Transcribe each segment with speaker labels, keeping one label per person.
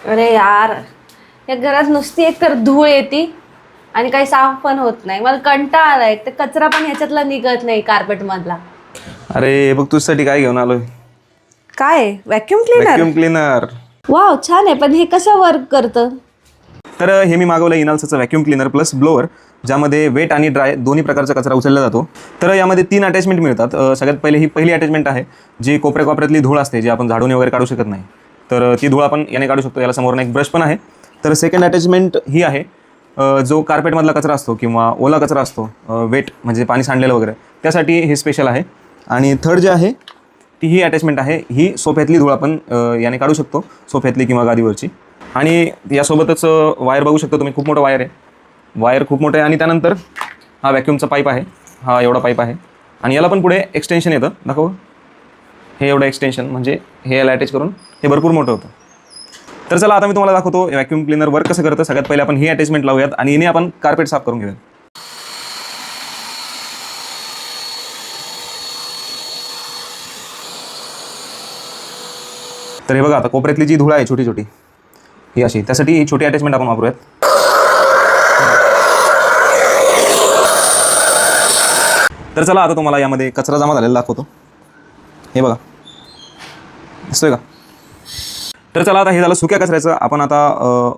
Speaker 1: अरे यार, या घरात नुसती एक तर धूळ येते आणि काही साफ पण होत नाही. मला कंटाळा आलाय. ते कचरा पण ह्याच्यातला निघत नाही कार्पेट मधला.
Speaker 2: अरे हे बघ तुझ्यासाठी काय घेऊन आलोय.
Speaker 1: काय vacuum cleaner?
Speaker 2: Vacuum cleaner.
Speaker 1: Wow, छान आहे. पण हे कसं वर्क करतं?
Speaker 2: तर हे मी मागवलं इनाल्सचं व्हॅक्यूम क्लीनर प्लस ब्लोअर, ज्यामध्ये वेट आणि ड्राय दोन्ही प्रकारचा कचरा उचलला जातो. तर यामध्ये 3 अटॅचमेंट मिळतात. सगळ्यात पहिले ही पहिली अटॅचमेंट आहे, जी कोपऱ्यातली धूळ असते, जी आपण झाडून वगैरे काढू शकत नाही. तर ती धूळ आपण याने काढू शकतो. याला समोरून एक ब्रश पण आहे. तर सेकंड अटॅचमेंट ही आहे, जो कार्पेटमधला कचरा असतो किंवा ओला कचरा असतो, वेट म्हणजे पाणी सांडलेलं वगैरे, त्यासाठी हे स्पेशल आहे. आणि थर्ड जे आहे ती ही अटॅचमेंट आहे, ही सोफ्यातली धूळ आपण याने काढू शकतो, सोफ्यातली किंवा गादीवरची. आणि यासोबतच वायर बघू शकता तुम्ही, खूप मोठं वायर आहे. वायर खूप मोठं आहे. आणि त्यानंतर हा व्हॅक्यूमचा पाईप आहे, हा एवढा पाईप आहे. आणि याला पण पुढे एक्सटेन्शन येतं, दाखव. हे एवढं एक्सटेन्शन म्हणजे हे याला अटॅच करून हे भरपूर मोठं होतं. तर चला आता मी तुम्हाला दाखवतो व्हॅक्यूम क्लीनर वर्क कसं करतं. सगळ्यात पहिले आपण ही अटॅचमेंट लावूयात आणि याने आपण कार्पेट साफ करून घेऊयात. तर हे बघा, आता कोपऱ्यातली जी धूळ आहे छोटी छोटी, ही अशी, त्यासाठी ही छोटी अटॅचमेंट आपण वापरूयात. तर चला आता तुम्हाला यामध्ये कचरा जमा झालेला दाखवतो. हे बघा, दिसतोय का? तर चला आता हे झालं सुक्या कचऱ्याचं. आपण आता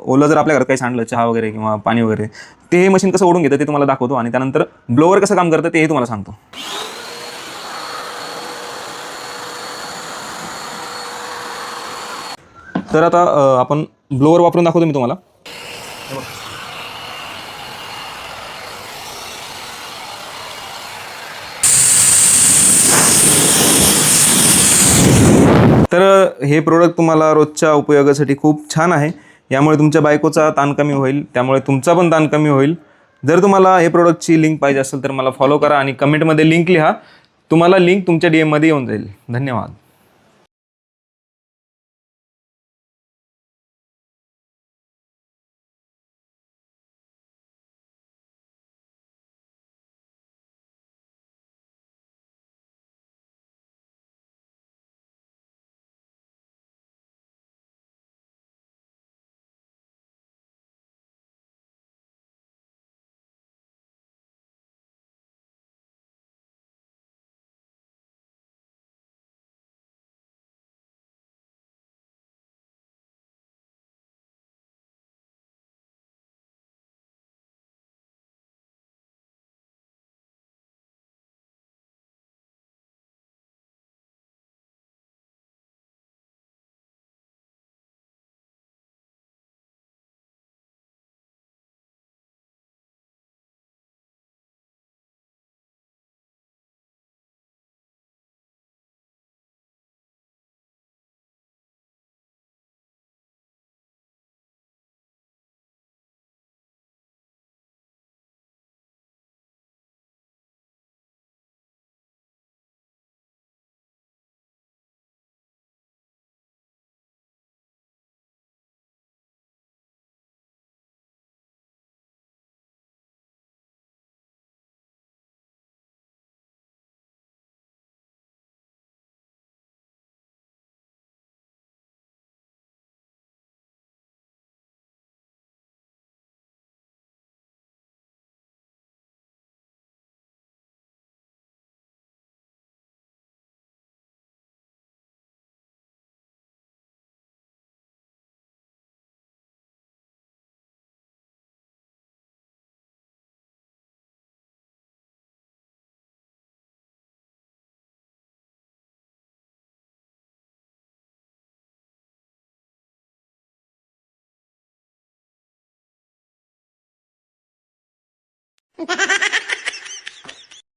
Speaker 2: ओलं जर आपल्या घरात काही सांडलं, चहा वगैरे किंवा पाणी वगैरे, ते हे मशीन कसं ओढून घेतं ते तुम्हाला दाखवतो. आणि त्यानंतर ब्लोअर कसं काम करतं तेही तुम्हाला सांगतो. तर आता आपण ब्लोअर वापरून दाखवतो मी तुम्हाला. तर हे प्रोडक्ट तुम्हाला रोजच्या उपयोगासाठी खूप छान आहे. यामुळे तुमच्या बायकोचा ताण कमी होईल, त्यामुळे तुमचा पण ताण कमी होईल. जर तुम्हाला हे प्रोडक्टची लिंक पाहिजे असेल तर मला फॉलो करा आणि कमेंटमध्ये लिंक लिहा. तुम्हाला लिंक तुमच्या DM मध्ये येऊन जाईल. धन्यवाद.